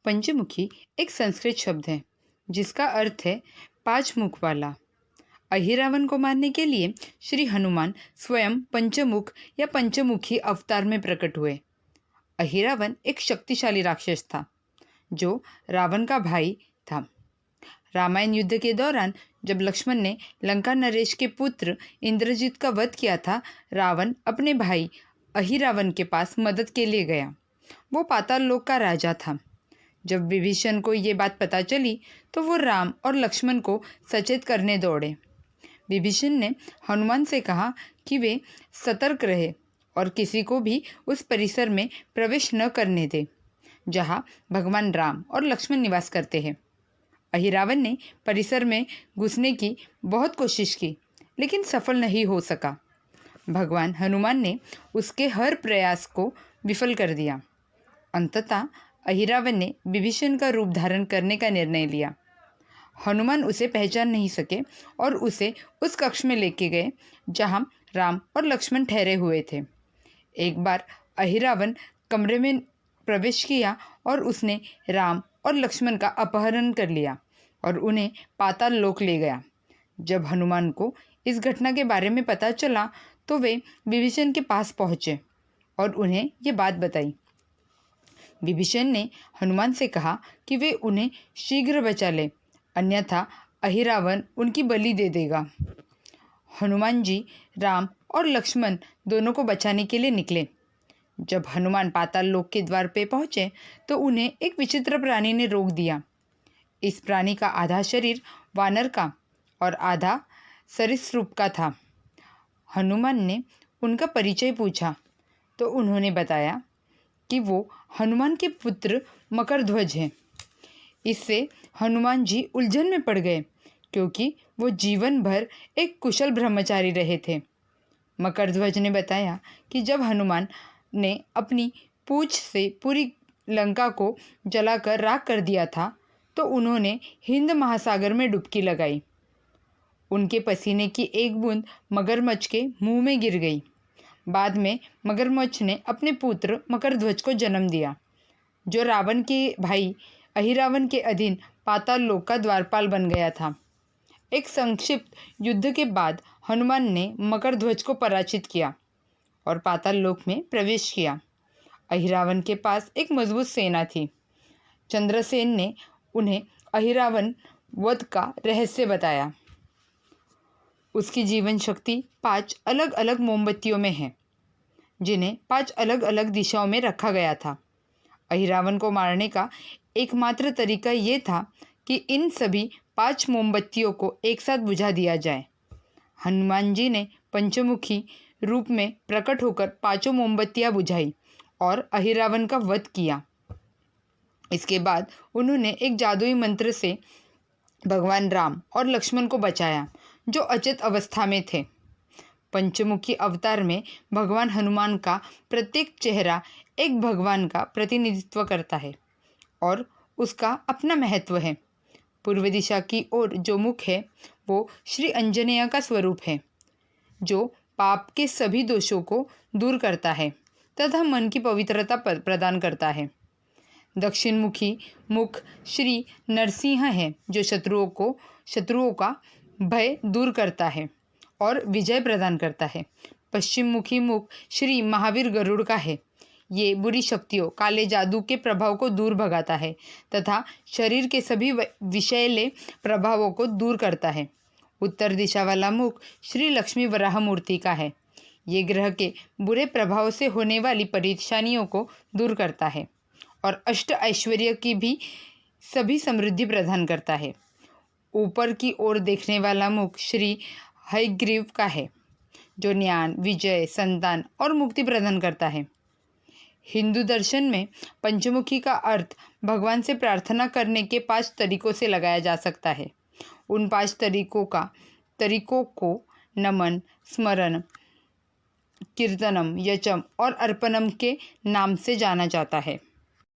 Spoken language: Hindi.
पंचमुखी एक संस्कृत शब्द है जिसका अर्थ है पांच मुख वाला। अहिरावण को मारने के लिए श्री हनुमान स्वयं पंचमुख या पंचमुखी अवतार में प्रकट हुए। अहिरावण एक शक्तिशाली राक्षस था जो रावण का भाई था। रामायण युद्ध के दौरान जब लक्ष्मण ने लंका नरेश के पुत्र इंद्रजित का वध किया था, रावण अपने भाई अहिरावण के पास मदद के लिए गया। वो पाताल लोक का राजा था। जब विभीषण को ये बात पता चली तो वो राम और लक्ष्मण को सचेत करने दौड़े। विभीषण ने हनुमान से कहा कि वे सतर्क रहे और किसी को भी उस परिसर में प्रवेश न करने दे जहाँ भगवान राम और लक्ष्मण निवास करते हैं। अहिरावण ने परिसर में घुसने की बहुत कोशिश की लेकिन सफल नहीं हो सका। भगवान हनुमान ने उसके हर प्रयास को विफल कर दिया। अंततः अहिरावण ने विभीषण का रूप धारण करने का निर्णय लिया। हनुमान उसे पहचान नहीं सके और उसे उस कक्ष में लेके गए जहां राम और लक्ष्मण ठहरे हुए थे। एक बार अहिरावण कमरे में प्रवेश किया और उसने राम और लक्ष्मण का अपहरण कर लिया और उन्हें पाताल लोक ले गया। जब हनुमान को इस घटना के बारे में पता चला तो वे विभीषण के पास पहुँचे और उन्हें ये बात बताई। विभीषण ने हनुमान से कहा कि वे उन्हें शीघ्र बचा ले, अन्यथा अहिरावण उनकी बलि दे देगा। हनुमान जी राम और लक्ष्मण दोनों को बचाने के लिए निकले। जब हनुमान पाताल लोक के द्वार पे पहुंचे तो उन्हें एक विचित्र प्राणी ने रोक दिया। इस प्राणी का आधा शरीर वानर का और आधा सरीसृप का था। हनुमान ने उनका परिचय पूछा तो उन्होंने बताया कि वो हनुमान के पुत्र मकरध्वज हैं। इससे हनुमान जी उलझन में पड़ गए क्योंकि वो जीवन भर एक कुशल ब्रह्मचारी रहे थे। मकरध्वज ने बताया कि जब हनुमान ने अपनी पूंछ से पूरी लंका को जलाकर राख कर दिया था तो उन्होंने हिंद महासागर में डुबकी लगाई। उनके पसीने की एक बूंद मगरमच्छ के मुंह में गिर गई। बाद में मगरमच्छ ने अपने पुत्र मकरध्वज को जन्म दिया जो रावण के भाई अहिरावण के अधीन पाताल लोक का द्वारपाल बन गया था। एक संक्षिप्त युद्ध के बाद हनुमान ने मकरध्वज को पराजित किया और पाताल लोक में प्रवेश किया। अहिरावण के पास एक मजबूत सेना थी। चंद्रसेन ने उन्हें अहिरावण वध का रहस्य बताया। उसकी जीवन शक्ति 5 अलग अलग मोमबत्तियों में है जिन्हें 5 अलग अलग दिशाओं में रखा गया था। अहिरावण को मारने का एकमात्र तरीका ये था कि इन सभी 5 मोमबत्तियों को एक साथ बुझा दिया जाए। हनुमान जी ने पंचमुखी रूप में प्रकट होकर 5 मोमबत्तियां बुझाई और अहिरावण का वध किया। इसके बाद उन्होंने एक जादुई मंत्र से भगवान राम और लक्ष्मण को बचाया जो अचेत अवस्था में थे। पंचमुखी अवतार में भगवान हनुमान का प्रत्येक चेहरा एक भगवान का प्रतिनिधित्व करता है और उसका अपना महत्व है। पूर्व दिशा की ओर जो मुख है वो श्री अंजनेय का स्वरूप है जो पाप के सभी दोषों को दूर करता है तथा मन की पवित्रता प्रदान करता है। दक्षिणमुखी मुख श्री नरसिंह है जो शत्रुओं का भय दूर करता है और विजय प्रदान करता है। पश्चिम मुखी मुख श्री महावीर गरुड़ का है। ये बुरी शक्तियों, काले जादू के प्रभाव को दूर भगाता है तथा शरीर के सभी विषैले प्रभावों को दूर करता है। उत्तर दिशा वाला मुख श्री लक्ष्मी वराह मूर्ति का है। ये ग्रह के बुरे प्रभाव से होने वाली परेशानियों को दूर करता है और अष्ट ऐश्वर्य की भी सभी समृद्धि प्रदान करता है। ऊपर की ओर देखने वाला मुख श्री हयग्रीव का है जो ज्ञान, विजय, संतान और मुक्ति प्रदान करता है। हिंदू दर्शन में पंचमुखी का अर्थ भगवान से प्रार्थना करने के 5 तरीकों से लगाया जा सकता है। उन 5 तरीकों को नमन, स्मरण, कीर्तनम, यचम और अर्पणम के नाम से जाना जाता है।